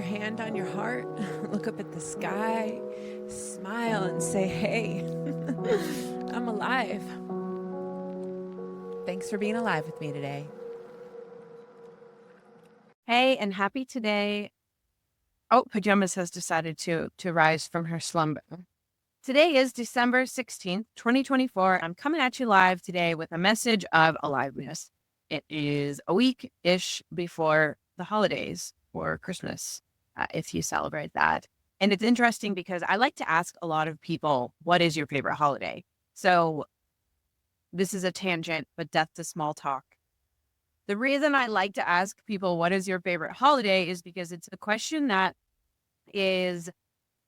hand on your heart, look up at the sky, smile, and say, hey, I'm alive. Thanks for being alive with me today. Hey, and happy today. Oh, Pajamas has decided to rise from her slumber. Today is December 16th, 2024. I'm coming at you live today with a message of aliveness. It is a week-ish before the holidays or Christmas, if you celebrate that. And it's interesting because I like to ask a lot of people, what is your favorite holiday? So this is a tangent, but death to small talk. The reason I like to ask people, what is your favorite holiday, is because it's a question that is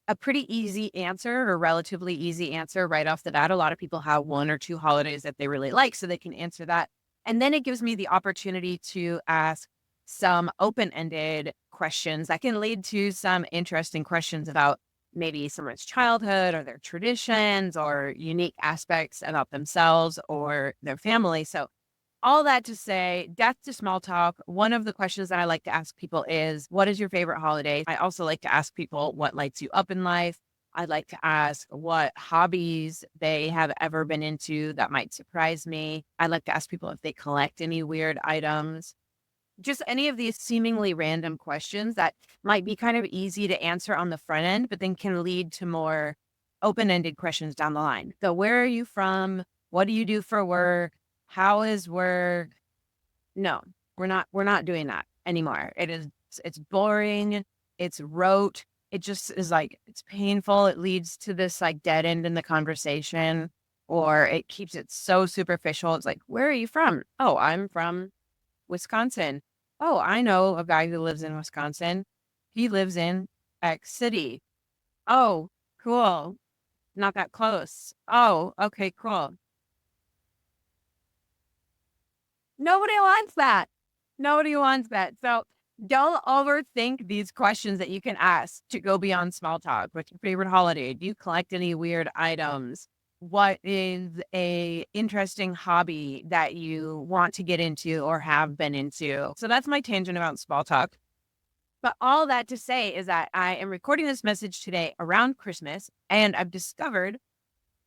a pretty easy answer or relatively easy answer right off the bat. A lot of people have one or two holidays that they really like, so they can answer that. And then it gives me the opportunity to ask some open-ended questions that can lead to some interesting questions about maybe someone's childhood or their traditions or unique aspects about themselves or their family. So all that to say, death to small talk. One of the questions that I like to ask people is, what is your favorite holiday? I also like to ask people what lights you up in life. I'd like to ask what hobbies they have ever been into that might surprise me. I'd like to ask people if they collect any weird items. Just any of these seemingly random questions that might be kind of easy to answer on the front end, but then can lead to more open-ended questions down the line. So where are you from? What do you do for work? How is work? No, we're not doing that anymore. It's boring, it's rote. It just is like it's painful. It leads to this like dead end in the conversation, or it keeps it so superficial. It's like, where are you from? Oh, I'm from Wisconsin. Oh, I know a guy who lives in Wisconsin. He lives in X city. Oh, cool. Not that close. Oh, okay, cool. Nobody wants that. Nobody wants that. So don't overthink these questions that you can ask to go beyond small talk. What's your favorite holiday? Do you collect any weird items? What is a interesting hobby that you want to get into or have been into? So that's my tangent about small talk. But all that to say is that I am recording this message today around Christmas, and I've discovered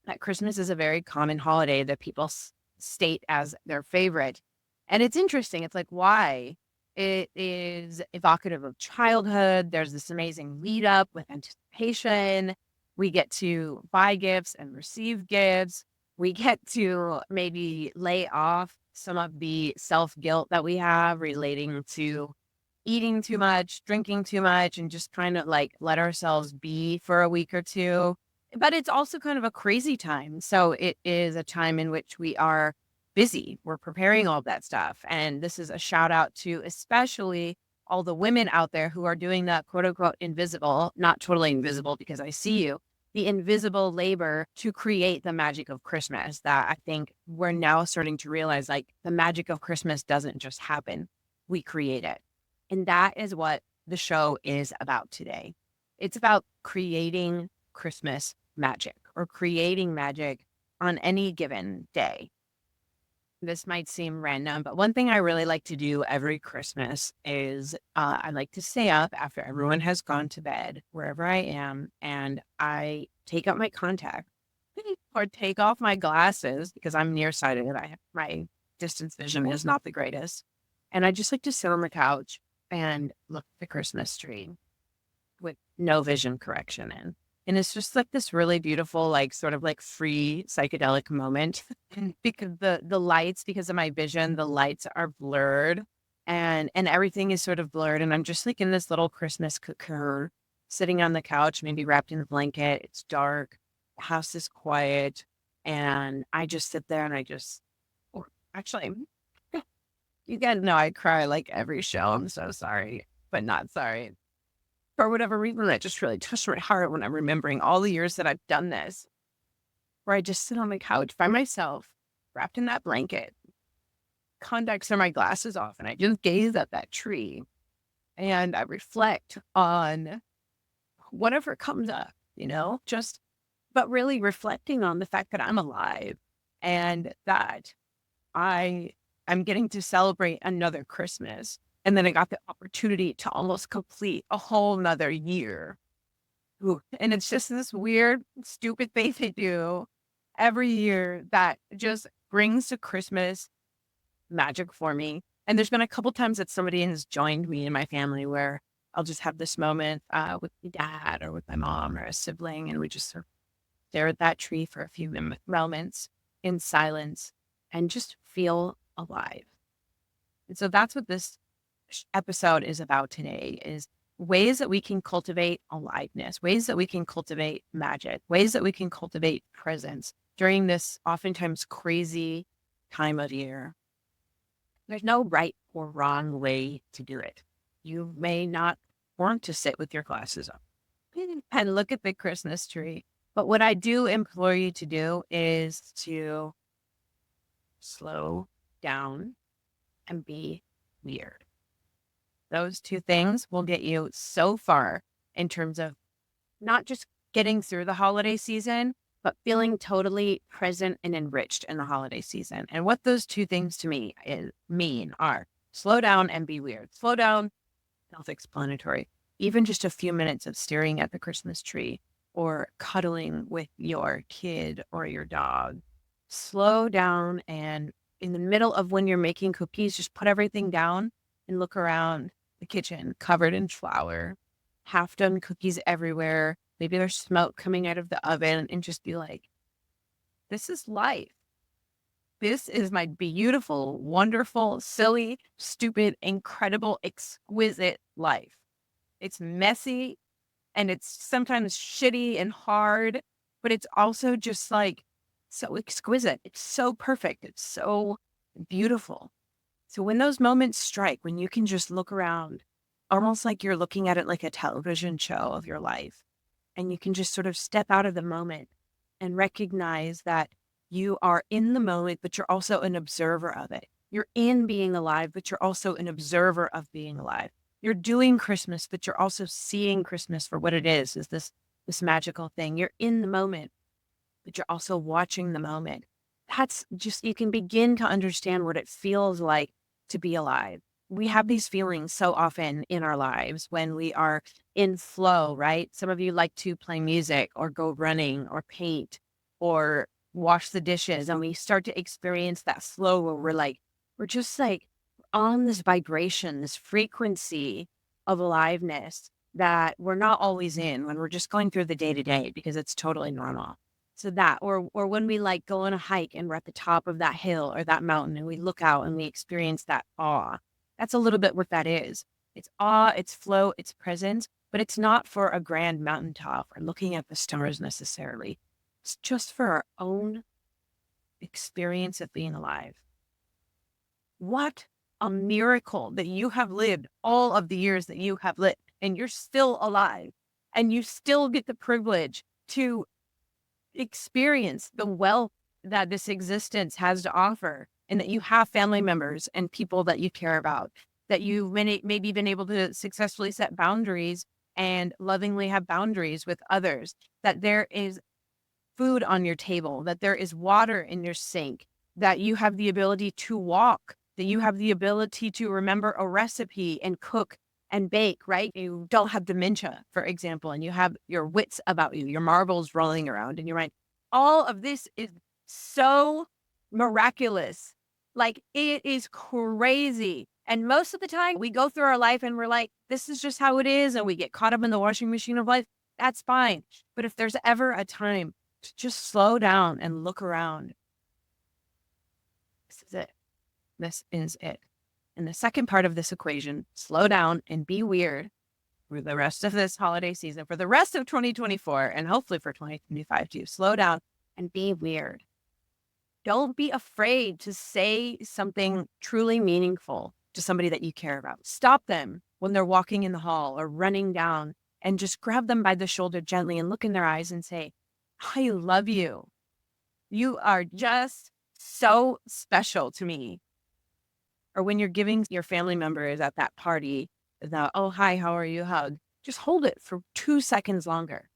that Christmas is a very common holiday that people state as their favorite. And it's interesting. It's like, why? It is evocative of childhood. There's this amazing lead up with anticipation. We get to buy gifts and receive gifts. We get to maybe lay off some of the self guilt that we have relating to eating too much, drinking too much, and just kind of like let ourselves be for a week or two. But it's also kind of a crazy time. So it is a time in which we are busy. We're preparing all of that stuff. And this is a shout out to especially all the women out there who are doing that quote unquote invisible, not totally invisible because I see you, the invisible labor to create the magic of Christmas that I think we're now starting to realize like the magic of Christmas doesn't just happen. We create it. And that is what the show is about today. It's about creating Christmas magic or creating magic on any given day. This might seem random, but one thing I really like to do every Christmas is I like to stay up after everyone has gone to bed, wherever I am, and I take out my contact or take off my glasses because I'm nearsighted. My distance vision is not the greatest. And I just like to sit on the couch and look at the Christmas tree with no vision correction in. And it's just like this really beautiful, like sort of like free psychedelic moment because the lights, because of my vision, the lights are blurred and everything is sort of blurred. And I'm just like in this little Christmas cocoon, sitting on the couch, maybe wrapped in a blanket. It's dark, the house is quiet, and I just sit there and I just or actually you guys know I cry like every show. I'm so sorry, but not sorry. For whatever reason, that just really touched my heart when I'm remembering all the years that I've done this, where I just sit on the couch by myself, wrapped in that blanket, contacts or my glasses off, and I just gaze at that tree and I reflect on whatever comes up, just, but really reflecting on the fact that I'm alive and that I am getting to celebrate another Christmas. And then I got the opportunity to almost complete a whole nother year. Ooh, and it's just this weird, stupid thing they do every year that just brings to Christmas magic for me. And there's been a couple times that somebody has joined me in my family where I'll just have this moment with my dad or with my mom or a sibling, and we just sort of stare at that tree for a few moments in silence and just feel alive. And so that's what this episode is about today is ways that we can cultivate aliveness, ways that we can cultivate magic, ways that we can cultivate presence during this oftentimes crazy time of year. There's no right or wrong way to do it. You may not want to sit with your glasses up and look at the Christmas tree. But what I do implore you to do is to slow down and be weird. Those two things will get you so far in terms of not just getting through the holiday season, but feeling totally present and enriched in the holiday season. And what those two things to me mean are slow down and be weird. Slow down, self-explanatory. Even just a few minutes of staring at the Christmas tree or cuddling with your kid or your dog. Slow down, and in the middle of when you're making cookies, just put everything down and look around the kitchen covered in flour, half done cookies everywhere. Maybe there's smoke coming out of the oven, and just be like, this is life. This is my beautiful, wonderful, silly, stupid, incredible, exquisite life. It's messy and it's sometimes shitty and hard, but it's also just like so exquisite. It's so perfect. It's so beautiful. So when those moments strike, when you can just look around, almost like you're looking at it like a television show of your life, and you can just sort of step out of the moment and recognize that you are in the moment, but you're also an observer of it. You're in being alive, but you're also an observer of being alive. You're doing Christmas, but you're also seeing Christmas for what it is this magical thing. You're in the moment, but you're also watching the moment. That's just, you can begin to understand what it feels like to be alive. We have these feelings so often in our lives when we are in flow, right? Some of you like to play music or go running or paint or wash the dishes. And we start to experience that flow where we're just like on this vibration, this frequency of aliveness that we're not always in when we're just going through the day to day because it's totally normal. So that, or when we like go on a hike and we're at the top of that hill or that mountain and we look out and we experience that awe. That's a little bit what that is. It's awe, it's flow, it's presence, but it's not for a grand mountaintop or looking at the stars necessarily. It's just for our own experience of being alive. What a miracle that you have lived all of the years that you have lived and you're still alive and you still get the privilege to experience the wealth that this existence has to offer, and that you have family members and people that you care about, that you've maybe been able to successfully set boundaries and lovingly have boundaries with others, that there is food on your table, that there is water in your sink, that you have the ability to walk, that you have the ability to remember a recipe and cook and bake, right? You don't have dementia, for example, and you have your wits about you, your marbles rolling around in your mind. All of this is so miraculous. Like, it is crazy. And most of the time we go through our life and we're like, this is just how it is. And we get caught up in the washing machine of life. That's fine. But if there's ever a time to just slow down and look around, this is it. This is it. And the second part of this equation, slow down and be weird for the rest of this holiday season, for the rest of 2024, and hopefully for 2025 too. Slow down and be weird. Don't be afraid to say something truly meaningful to somebody that you care about. Stop them when they're walking in the hall or running down and just grab them by the shoulder gently and look in their eyes and say, I love you. You are just so special to me. Or when you're giving your family members at that party the, oh, hi, how are you hug, just hold it for 2 seconds longer.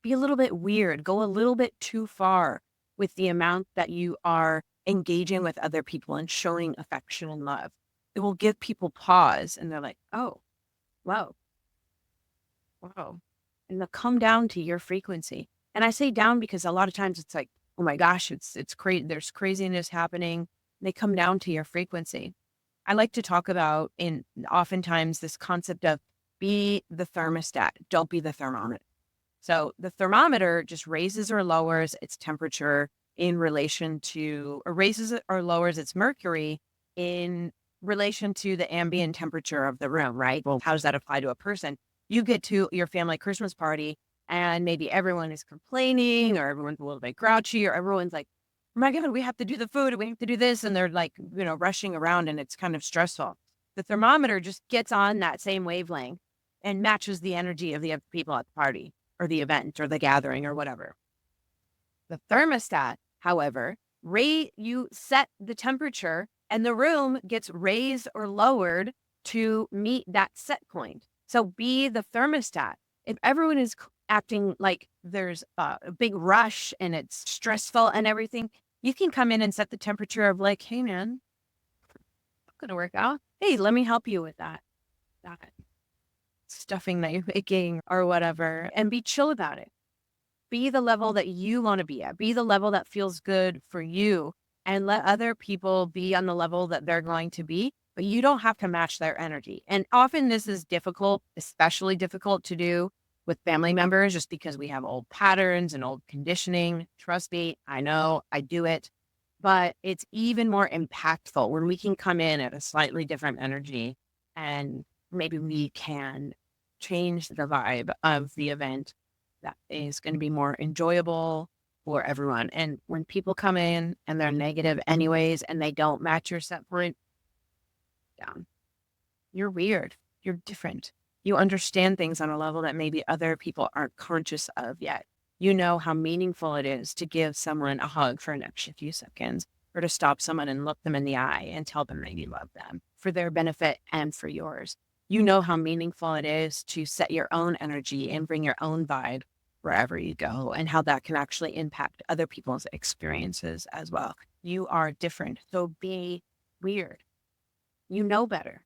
Be a little bit weird. Go a little bit too far with the amount that you are engaging with other people and showing affection and love. it will give people pause and they're like, oh, wow, wow. And they'll come down to your frequency. And I say down because a lot of times it's like, oh my gosh, it's crazy. There's craziness happening. They come down to your frequency. I like to talk about in oftentimes this concept of be the thermostat, don't be the thermometer. So the thermometer just raises or lowers its temperature in relation to, or raises it or lowers its mercury in relation to the ambient temperature of the room, right? Well, how does that apply to a person? You get to your family Christmas party and maybe everyone is complaining or everyone's a little bit grouchy or everyone's like, oh my God, we have to do the food. We have to do this. And they're like, rushing around and it's kind of stressful. The thermometer just gets on that same wavelength and matches the energy of the other people at the party or the event or the gathering or whatever. The thermostat, however, you set the temperature and the room gets raised or lowered to meet that set point. So be the thermostat. If everyone is acting like there's a big rush and it's stressful and everything, you can come in and set the temperature of like, hey man, I'm gonna work out. Hey, let me help you with that stuffing that you're making or whatever, and be chill about it. Be the level that you want to be at. Be the level that feels good for you and let other people be on the level that they're going to be, but you don't have to match their energy. And often this is difficult, especially difficult to do with family members just because we have old patterns and old conditioning. Trust me, I know, I do it, but it's even more impactful when we can come in at a slightly different energy and maybe we can change the vibe of the event that is going to be more enjoyable for everyone. And when people come in and they're negative anyways, and they don't match your set point, down. You're weird. You're different. You understand things on a level that maybe other people aren't conscious of yet. You know how meaningful it is to give someone a hug for an extra few seconds or to stop someone and look them in the eye and tell them that you love them for their benefit and for yours. You know how meaningful it is to set your own energy and bring your own vibe wherever you go and how that can actually impact other people's experiences as well. You are different. So be weird. You know better.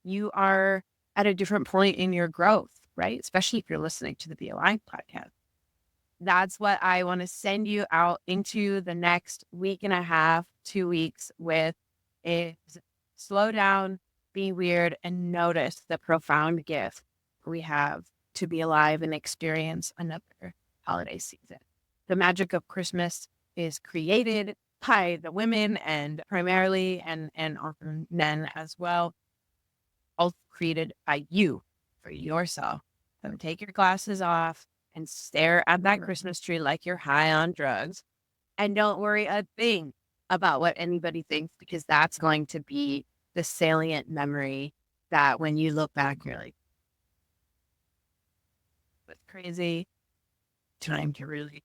You are at a different point in your growth, right? Especially if you're listening to the BOI podcast. That's what I want to send you out into the next week and a half, 2 weeks with is slow down, be weird, and notice the profound gift we have to be alive and experience another holiday season. The magic of Christmas is created by the women and primarily and often men as well, all created by you for yourself. So take your glasses off and stare at that Christmas tree like you're high on drugs. And don't worry a thing about what anybody thinks, because that's going to be the salient memory that when you look back, you're like, that's crazy. Time to really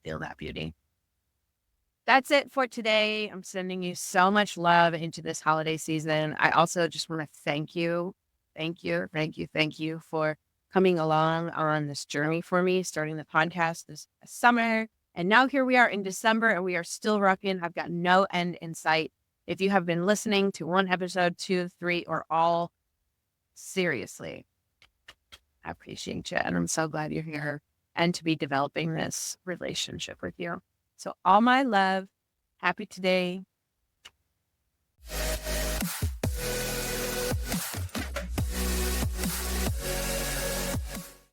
feel that beauty. That's it for today. I'm sending you so much love into this holiday season. I also just want to thank you. Thank you. Thank you. Thank you for coming along on this journey for me, starting the podcast this summer. And now here we are in December and we are still rocking. I've got no end in sight. If you have been listening to one episode, 2, 3, or all, seriously, I appreciate you. And I'm so glad you're here and to be developing this relationship with you. So all my love. Happy today.